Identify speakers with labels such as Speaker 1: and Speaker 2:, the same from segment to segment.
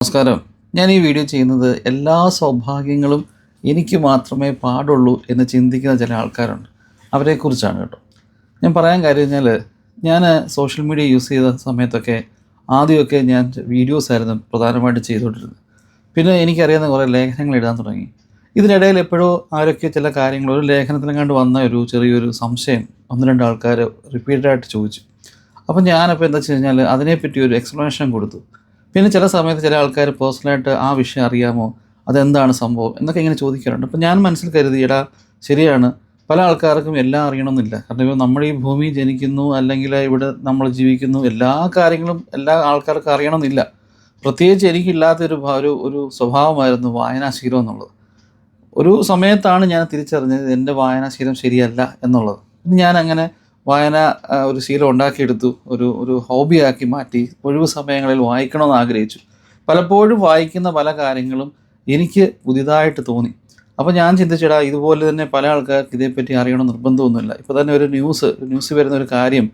Speaker 1: നമസ്കാരം. ഞാൻ ഈ വീഡിയോ ചെയ്യുന്നത് എല്ലാ സൗഭാഗ്യങ്ങളും എനിക്ക് മാത്രമേ പാടുള്ളൂ എന്ന് ചിന്തിക്കുന്ന ചില ആൾക്കാരുണ്ട്. അവരെക്കുറിച്ചാണ് കേട്ടോ. ഞാൻ പറയാൻ കാര്യം കഴിഞ്ഞാൽ, ഞാൻ സോഷ്യൽ മീഡിയ യൂസ് ചെയ്ത സമയത്തൊക്കെ ആദ്യമൊക്കെ ഞാൻ വീഡിയോസായിരുന്നു പ്രധാനമായിട്ടും ചെയ്തുകൊണ്ടിരുന്നത്. പിന്നെ എനിക്കറിയാവുന്ന കുറേ ലേഖനങ്ങൾ എഴുതാൻ തുടങ്ങി. ഇതിനിടയിൽ എപ്പോഴോ ആരൊക്കെ ചില കാര്യങ്ങൾ ഒരു ലേഖനത്തിനെങ്ങാണ്ട് വന്ന ഒരു ചെറിയൊരു സംശയം ഒന്ന് രണ്ട് ആൾക്കാർ റിപ്പീറ്റഡായിട്ട് ചോദിച്ചു. അപ്പോൾ ഞാനപ്പോൾ എന്താ വെച്ച് കഴിഞ്ഞാൽ അതിനെപ്പറ്റി ഒരു എക്സ്പ്ലനേഷൻ കൊടുത്തു. പിന്നെ ചില സമയത്ത് ചില ആൾക്കാർ പേഴ്സണലായിട്ട് ആ വിഷയം അറിയാമോ, അതെന്താണ് സംഭവം എന്നൊക്കെ ഇങ്ങനെ ചോദിക്കാറുണ്ട്. അപ്പോൾ ഞാൻ മനസ്സിൽ കരുതി, എടാ ശരിയാണ്, പല ആൾക്കാർക്കും എല്ലാം അറിയണമെന്നില്ല. കാരണം ഇപ്പോൾ നമ്മൾ ഈ ഭൂമി ജനിക്കുന്നു, അല്ലെങ്കിൽ ഇവിടെ നമ്മൾ ജീവിക്കുന്നു, എല്ലാ കാര്യങ്ങളും എല്ലാ ആൾക്കാർക്കും അറിയണമെന്നില്ല. പ്രത്യേകിച്ച് എനിക്കില്ലാത്തൊരു ഒരു ഒരു സ്വഭാവമായിരുന്നു വായനാശീലം എന്നുള്ളത്. ഒരു സമയത്താണ് ഞാൻ തിരിച്ചറിഞ്ഞത് എൻ്റെ വായനാശീലം ശരിയല്ല എന്നുള്ളത്. ഞാൻ അങ്ങനെ വായന ഒരു ശീലം ഉണ്ടാക്കിയെടുത്തു. ഒരു ഒരു ഹോബിയാക്കി മാറ്റി. ഒഴിവ് സമയങ്ങളിൽ വായിക്കണമെന്ന് ആഗ്രഹിച്ചു. പലപ്പോഴും വായിക്കുന്ന പല കാര്യങ്ങളും എനിക്ക് പുതിയതായിട്ട് തോന്നി. അപ്പോൾ ഞാൻ ചിന്തിച്ചെടാ, ഇതുപോലെ തന്നെ പല ആൾക്കാർക്ക് ഇതേപ്പറ്റി അറിയണം നിർബന്ധമൊന്നുമില്ല. ഇപ്പോൾ തന്നെ ഒരു ന്യൂസ് വരുന്ന ഒരു കാര്യം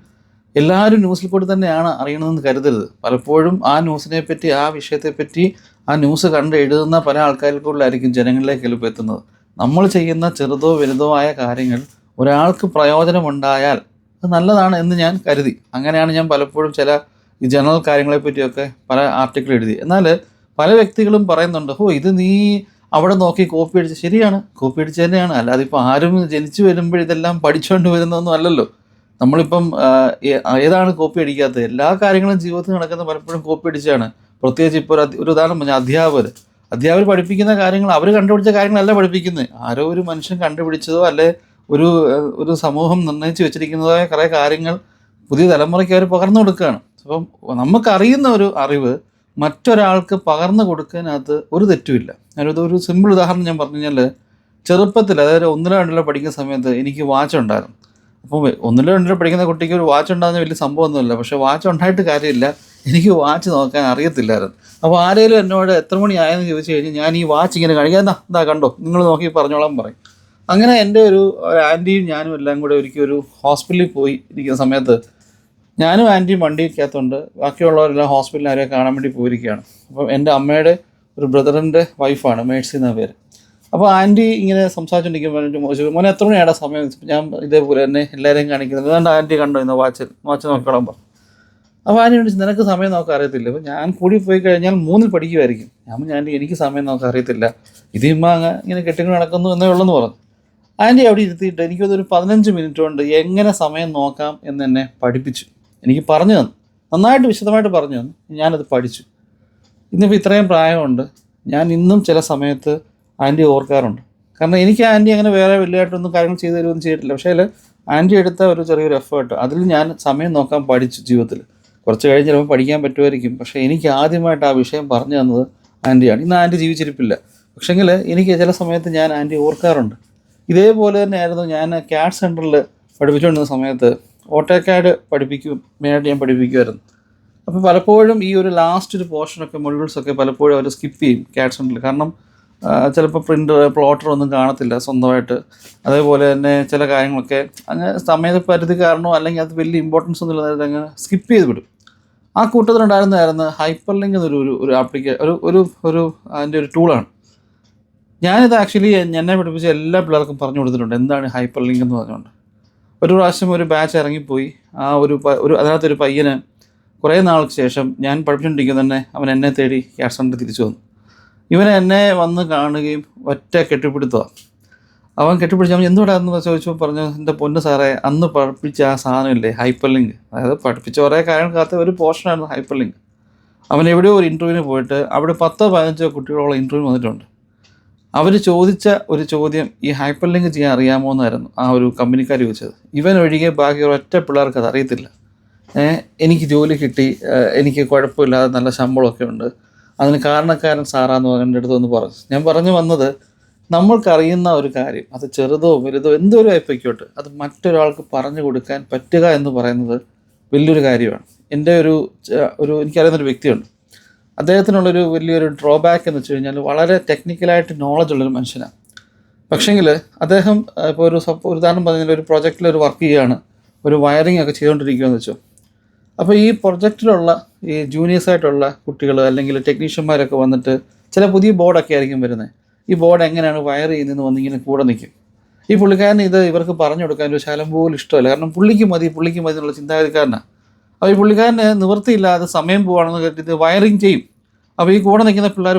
Speaker 1: എല്ലാവരും ന്യൂസിൽ കൂടി തന്നെയാണ് അറിയണമെന്ന് കരുതരുത്. പലപ്പോഴും ആ ന്യൂസിനെ പറ്റി, ആ വിഷയത്തെപ്പറ്റി ആ ന്യൂസ് കണ്ട് എഴുതുന്ന പല ആൾക്കാർക്കുള്ളിലായിരിക്കും ജനങ്ങളിലേക്ക് എളുപ്പം എത്തുന്നത്. നമ്മൾ ചെയ്യുന്ന ചെറുതോ വലുതോ ആയ കാര്യങ്ങൾ ഒരാൾക്ക് പ്രയോജനമുണ്ടായാൽ അത് നല്ലതാണ് എന്ന് ഞാൻ കരുതി. അങ്ങനെയാണ് ഞാൻ പലപ്പോഴും ചില ഈ ജനറൽ കാര്യങ്ങളെ പറ്റിയൊക്കെ പല ആർട്ടിക്കിൾ എഴുതി. എന്നാൽ പല വ്യക്തികളും പറയുന്നുണ്ട്, ഇത് നീ അവിടെ നോക്കി കോപ്പി അടിച്ച്. ശരിയാണ്, കോപ്പി അടിച്ച് തന്നെയാണ്. അല്ലാതെ ഇപ്പോൾ ആരും ജനിച്ചു വരുമ്പോൾ ഇതെല്ലാം പഠിച്ചുകൊണ്ട് വരുന്നതൊന്നും അല്ലല്ലോ. നമ്മളിപ്പം ഏതാണ് കോപ്പി അടിക്കാത്തത്? എല്ലാ കാര്യങ്ങളും ജീവിതത്തിൽ നടക്കുന്ന പലപ്പോഴും കോപ്പി അടിച്ചാണ്. പ്രത്യേകിച്ച് ഇപ്പോൾ ഒരു ഉദാഹരണം പറഞ്ഞാൽ അധ്യാപകർ പഠിപ്പിക്കുന്ന കാര്യങ്ങൾ അവർ കണ്ടുപിടിച്ച കാര്യങ്ങളല്ല പഠിപ്പിക്കുന്നത്. ആരോ ഒരു മനുഷ്യൻ കണ്ടുപിടിച്ചതോ അല്ലെ ഒരു ഒരു സമൂഹം നിർണ്ണയിച്ച് വെച്ചിരിക്കുന്നതായ കുറേ കാര്യങ്ങൾ പുതിയ തലമുറയ്ക്ക് അവർ പകർന്നു കൊടുക്കുകയാണ്. അപ്പം നമുക്കറിയുന്ന ഒരു അറിവ് മറ്റൊരാൾക്ക് പകർന്നു കൊടുക്കാനകത്ത് ഒരു തെറ്റുമില്ല. ഒരു സിമ്പിൾ ഉദാഹരണം ഞാൻ പറഞ്ഞു കഴിഞ്ഞാൽ, ചെറുപ്പത്തിൽ, അതായത് 1-ലോ 2-ലോ പഠിക്കുന്ന സമയത്ത് എനിക്ക് വാച്ച് ഉണ്ടായിരുന്നു. അപ്പോൾ 1-ലോ 2-ലോ പഠിക്കുന്ന കുട്ടിക്ക് ഒരു വാച്ച് ഉണ്ടാകുന്ന വലിയ സംഭവമൊന്നുമില്ല. പക്ഷേ വാച്ച് ഉണ്ടായിട്ട് കാര്യമില്ല, എനിക്ക് വാച്ച് നോക്കാൻ അറിയത്തില്ലായിരുന്നു. അപ്പോൾ ആരെങ്കിലും എന്നോട് എത്ര മണിയായെന്ന് ചോദിച്ചു കഴിഞ്ഞാൽ ഞാൻ ഈ വാച്ച് ഇങ്ങനെ കാണിക്കുക, എന്താ കണ്ടോ, നിങ്ങൾ നോക്കി പറഞ്ഞോളാൻ പറയും. അങ്ങനെ എൻ്റെ ഒരു ആൻറ്റിയും ഞാനും എല്ലാം കൂടെ ഒരിക്കൽ ഒരു ഹോസ്പിറ്റലിൽ പോയി ഇരിക്കുന്ന സമയത്ത്, ഞാനും ആൻറ്റിയും വണ്ടിക്കകത്തുണ്ട്, ബാക്കിയുള്ളവരെല്ലാം ഹോസ്പിറ്റലിൽ ആരെയും കാണാൻ വേണ്ടി പോയിരിക്കുകയാണ്. അപ്പം എൻ്റെ അമ്മയുടെ ഒരു ബ്രദറിൻ്റെ വൈഫാണ്, മേഴ്സി എന്ന പേര്. അപ്പോൾ ആൻറ്റി ഇങ്ങനെ സംസാരിച്ചുകൊണ്ടിരിക്കുമ്പോൾ ചോദിച്ചു, മോനെ എത്ര മണിയാണ് സമയം? ഞാൻ ഇതേപോലെ തന്നെ എല്ലാവരെയും കാണിക്കുന്നത്, അതുകൊണ്ട് ആൻറ്റി കണ്ടോ ഇന്ന് വാച്ച് നോക്കിക്കോളാൻ പറഞ്ഞു. അപ്പോൾ ആൻറ്റി ചോദിച്ചു, നിനക്ക് സമയം നോക്കാൻ അറിയത്തില്ല? അപ്പോൾ ഞാൻ കൂടി പോയി കഴിഞ്ഞാൽ 3-ൽ പഠിക്കുമായിരിക്കും. ആൻറ്റി എനിക്ക് സമയം നോക്കാൻ അറിയത്തില്ല, ഇതിമ്മ ഇങ്ങനെ കെട്ടിക്കൊണ്ട് നടക്കുന്നു എന്നേ ഉള്ളെന്ന് പറഞ്ഞു. ആൻറ്റി അവിടെ ഇരുത്തിയിട്ട് എനിക്കതൊരു 15 മിനിറ്റ് കൊണ്ട് എങ്ങനെ സമയം നോക്കാം എന്നെ പഠിപ്പിച്ചു. എനിക്ക് പറഞ്ഞു തന്നു, നന്നായിട്ട് വിശദമായിട്ട് പറഞ്ഞു തന്നു. ഞാനത് പഠിച്ചു. ഇന്നിപ്പോൾ ഇത്രയും പ്രായമുണ്ട്, ഞാൻ ഇന്നും ചില സമയത്ത് ആൻറ്റി ഓർക്കാറുണ്ട്. കാരണം എനിക്ക് ആൻറ്റി അങ്ങനെ വേറെ വലിയതായിട്ടൊന്നും കാര്യങ്ങൾ ചെയ്തു തരുമൊന്നും ചെയ്തിട്ടില്ല. പക്ഷേ ആൻറ്റി എടുത്ത ഒരു ചെറിയൊരു എഫേർട്ട്, അതിൽ ഞാൻ സമയം നോക്കാൻ പഠിച്ചു ജീവിതത്തിൽ. കുറച്ച് കഴിഞ്ഞ് ചിലപ്പോൾ പഠിക്കാൻ പറ്റുമായിരിക്കും. പക്ഷേ എനിക്ക് ആദ്യമായിട്ട് ആ വിഷയം പറഞ്ഞു തന്നത് ആൻറ്റിയാണ്. ഇന്ന് ആൻറ്റി ജീവിച്ചിരിപ്പില്ല. പക്ഷേങ്കിൽ എനിക്ക് ചില സമയത്ത് ഞാൻ ആൻറ്റി ഓർക്കാറുണ്ട്. ഇതേപോലെ തന്നെയായിരുന്നു ഞാൻ CAD സെൻറ്ററിൽ പഠിപ്പിച്ചുകൊണ്ടിരുന്ന സമയത്ത്. AutoCAD മെയിനായിട്ട് ഞാൻ പഠിപ്പിക്കുമായിരുന്നു. അപ്പോൾ പലപ്പോഴും ഈ ഒരു ലാസ്റ്റ് ഒരു പോർഷനൊക്കെ, മൊഡ്യൂൾസൊക്കെ പലപ്പോഴും അവർ സ്കിപ്പ് ചെയ്യും CAD സെൻറ്ററിൽ. കാരണം ചിലപ്പോൾ പ്രിൻ്റർ പ്ലോട്ടർ ഒന്നും കാണത്തില്ല സ്വന്തമായിട്ട്. അതേപോലെ തന്നെ ചില കാര്യങ്ങളൊക്കെ അങ്ങ് സമയപരിധി കാരണമോ അല്ലെങ്കിൽ അത് വലിയ ഇമ്പോർട്ടൻസ് ഒന്നും ഇല്ലാതെ അങ്ങ് സ്കിപ്പ് ചെയ്ത് വിടും. ആ കൂട്ടത്തിലുണ്ടായിരുന്നതായിരുന്നു ഹൈപ്പർ ലിങ്ക് എന്നൊരു ഒരു അതിൻ്റെ ഒരു ടൂളാണ്. ഞാനിത് ആക്ച്വലി എന്നെ പഠിപ്പിച്ച എല്ലാ പിള്ളേർക്കും പറഞ്ഞു കൊടുത്തിട്ടുണ്ട് എന്താണ് ഹൈപ്പർ ലിങ്ക് എന്ന് പറഞ്ഞുകൊണ്ട്. ഒരു പ്രാവശ്യം ഒരു ബാച്ച് ഇറങ്ങിപ്പോയി. ആ അതിനകത്തൊരു പയ്യന് കുറേ നാൾക്ക് ശേഷം ഞാൻ പഠിപ്പിച്ചുകൊണ്ടിരിക്കുന്നത് തന്നെ അവൻ എന്നെ തേടി CAD സെൻറ്ററിൽ തിരിച്ചു വന്നു. ഇവൻ എന്നെ വന്ന് കാണുകയും ഒറ്റ കെട്ടിപ്പിടുത്തമാണ്. അവൻ കെട്ടിപ്പിടിച്ച് അവൻ എന്തുകൊണ്ടാണെന്ന് ചോദിച്ചപ്പോൾ പറഞ്ഞു, എൻ്റെ പൊന്ന് സാറേ, അന്ന് പഠിപ്പിച്ച ആ സാധനമില്ലേ ഹൈപ്പർ ലിങ്ക്, അതായത് പഠിപ്പിച്ച കുറേ കാര്യങ്ങൾക്കകത്ത് ഒരു പോർഷനായിരുന്നു ഹൈപ്പർ ലിങ്ക്. അവൻ എവിടെയോ ഒരു ഇൻ്റർവ്യൂവിന് പോയിട്ട് അവിടെ 10-15 കുട്ടികളോളം ഇൻ്റർവ്യൂ വന്നിട്ടുണ്ട്. അവർ ചോദിച്ച ഒരു ചോദ്യം ഈ ഹൈപ്പർ ലിങ്ക് ചെയ്യാൻ അറിയാമോ എന്നായിരുന്നു ആ ഒരു കമ്പനിക്കാർ ചോദിച്ചത്. ഇവൻ ഒഴികെ ബാക്കി ഒരൊറ്റ പിള്ളേർക്ക് അത് അറിയത്തില്ല. എനിക്ക് ജോലി കിട്ടി, എനിക്ക് കുഴപ്പമില്ലാതെ നല്ല ശമ്പളമൊക്കെ ഉണ്ട്, അതിന് കാരണക്കാരൻ സാറാന്ന് എൻ്റെ അടുത്ത് ഒന്ന് പറഞ്ഞു. ഞാൻ പറഞ്ഞു വന്നത്, നമ്മൾക്കറിയുന്ന ഒരു കാര്യം, അത് ചെറുതോ വലുതോ എന്തോരം ആയിപ്പോയിക്കോട്ടെ, അത് മറ്റൊരാൾക്ക് പറഞ്ഞു കൊടുക്കാൻ പറ്റുക എന്ന് പറയുന്നത് വലിയൊരു കാര്യമാണ്. എൻ്റെ എനിക്കറിയുന്നൊരു വ്യക്തിയുണ്ട്. അദ്ദേഹത്തിനുള്ളൊരു വലിയൊരു ഡ്രോബാക്ക് എന്ന് വെച്ച് കഴിഞ്ഞാൽ വളരെ ടെക്നിക്കലായിട്ട് നോളജുള്ളൊരു മനുഷ്യനാണ്. പക്ഷേങ്കിൽ അദ്ദേഹം ഇപ്പോൾ ഒരു ഉദാഹരണം പറഞ്ഞാൽ ഒരു പ്രൊജക്റ്റിൽ ഒരു വർക്ക് ചെയ്യുകയാണ്, ഒരു വയറിംഗ് ഒക്കെ ചെയ്തുകൊണ്ടിരിക്കുകയെന്ന് വെച്ചോ. അപ്പോൾ ഈ പ്രൊജക്റ്റിലുള്ള ഈ ജൂനിയേഴ്സായിട്ടുള്ള കുട്ടികൾ അല്ലെങ്കിൽ ടെക്നീഷ്യന്മാരൊക്കെ വന്നിട്ട് ചില പുതിയ ബോർഡൊക്കെ ആയിരിക്കും വരുന്നത്. ഈ ബോർഡ് എങ്ങനെയാണ് വയർ ചെയ്യുന്നതെന്ന് വന്നിങ്ങനെ കൂടെ നിൽക്കും. ഈ പുള്ളിക്കാരന് ഇത് ഇവർക്ക് പറഞ്ഞു കൊടുക്കാൻ ഒരു ശകലം പോലും ഇഷ്ടമല്ല. കാരണം പുള്ളിക്ക് മതി എന്നുള്ള ചിന്താഗതിക്കാരനാണ്. അപ്പോൾ ഈ പുള്ളിക്കാരന് നിവൃത്തിയില്ലാതെ സമയം പോവാണെന്ന് കരുതി വയറിങ് ചെയ്യും. അപ്പോൾ ഈ കൂടെ നിൽക്കുന്ന പിള്ളേർ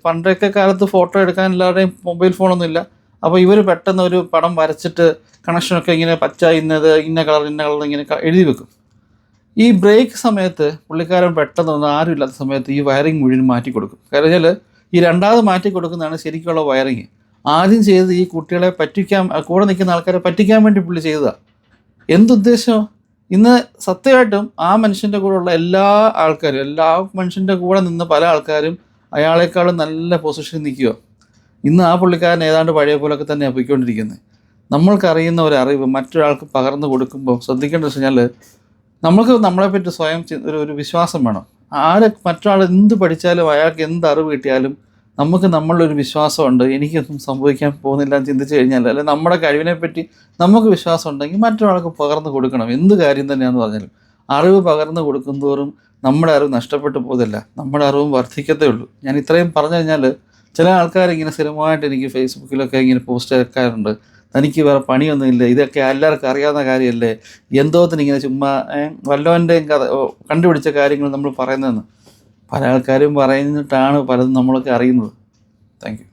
Speaker 1: പണ്ടൊക്കെ കാലത്ത് ഫോട്ടോ എടുക്കാൻ എല്ലാവരുടെയും മൊബൈൽ ഫോണൊന്നും ഇല്ല. അപ്പോൾ ഇവർ പെട്ടെന്ന് ഒരു പടം വരച്ചിട്ട് കണക്ഷനൊക്കെ ഇങ്ങനെ പച്ച ഇന്ന കളർ ഇങ്ങനെ എഴുതി വെക്കും. ഈ ബ്രേക്ക് സമയത്ത് പുള്ളിക്കാരൻ പെട്ടെന്ന് ആരും ഇല്ലാത്ത സമയത്ത് ഈ വയറിങ് മുഴുവൻ മാറ്റി കൊടുക്കും. കാരണം വെച്ചാൽ ഈ രണ്ടാമത് മാറ്റി കൊടുക്കുന്നതാണ് ശരിക്കുള്ള വയറിങ്. ആദ്യം ചെയ്തത് ഈ കുട്ടികളെ കൂടെ നിൽക്കുന്ന ആൾക്കാരെ പറ്റിക്കാൻ വേണ്ടി പുള്ളി ചെയ്തതാണ്. എന്തുദ്ദേശം? ഇന്ന് സത്യമായിട്ടും ആ മനുഷ്യൻ്റെ കൂടെയുള്ള എല്ലാ മനുഷ്യൻ്റെ കൂടെ നിന്ന് പല ആൾക്കാരും അയാളെക്കാളും നല്ല പൊസിഷനിൽ നിൽക്കുക. ഇന്ന് ആ പുള്ളിക്കാരൻ ഏതാണ്ട് പഴയ പോലൊക്കെ തന്നെയാണ് പോയിക്കൊണ്ടിരിക്കുന്നത്. നമ്മൾക്കറിയുന്ന ഒരു അറിവ് മറ്റൊരാൾക്ക് പകർന്നു കൊടുക്കുമ്പോൾ ശ്രദ്ധിക്കേണ്ടത് വെച്ച് കഴിഞ്ഞാൽ നമുക്ക് നമ്മളെപ്പറ്റി സ്വയം ഒരു വിശ്വാസം വേണം. മറ്റൊരാൾ എന്ത് പഠിച്ചാലും അയാൾക്ക് എന്ത് അറിവ് കിട്ടിയാലും നമുക്ക് നമ്മളിലൊരു വിശ്വാസമുണ്ട്, എനിക്കൊന്നും സംഭവിക്കാൻ പോകുന്നില്ല എന്ന് ചിന്തിച്ച് കഴിഞ്ഞാൽ, അല്ലെങ്കിൽ നമ്മുടെ കഴിവിനെപ്പറ്റി നമുക്ക് വിശ്വാസം ഉണ്ടെങ്കിൽ മറ്റൊരാൾക്ക് പകർന്നു കൊടുക്കണം. എന്ത് കാര്യം തന്നെയാണെന്ന് പറഞ്ഞാലും അറിവ് പകർന്നു കൊടുക്കുന്തോറും നമ്മുടെ അറിവ് നഷ്ടപ്പെട്ടു പോകുന്നില്ല, നമ്മുടെ അറിവും വർദ്ധിക്കത്തേ ഉള്ളൂ. ഞാൻ ഇത്രയും പറഞ്ഞു കഴിഞ്ഞാൽ ചില ആൾക്കാരിങ്ങനെ സ്ഥിരമായിട്ട് എനിക്ക് ഫേസ്ബുക്കിലൊക്കെ ഇങ്ങനെ പോസ്റ്റ് വെക്കാറുണ്ട്, തനിക്ക് വേറെ പണിയൊന്നുമില്ല, ഇതൊക്കെ എല്ലാവർക്കും അറിയാവുന്ന കാര്യമല്ലേ, എന്തോത്തിനിങ്ങനെ ചുമ്മാ വല്ലവൻ്റെയും കണ്ടുപിടിച്ച കാര്യങ്ങൾ നമ്മൾ പറയുന്നതെന്ന്. പല ആൾക്കാരും പറഞ്ഞിട്ടാണ് പലതും നമ്മളൊക്കെ അറിയുന്നത്. Thank you.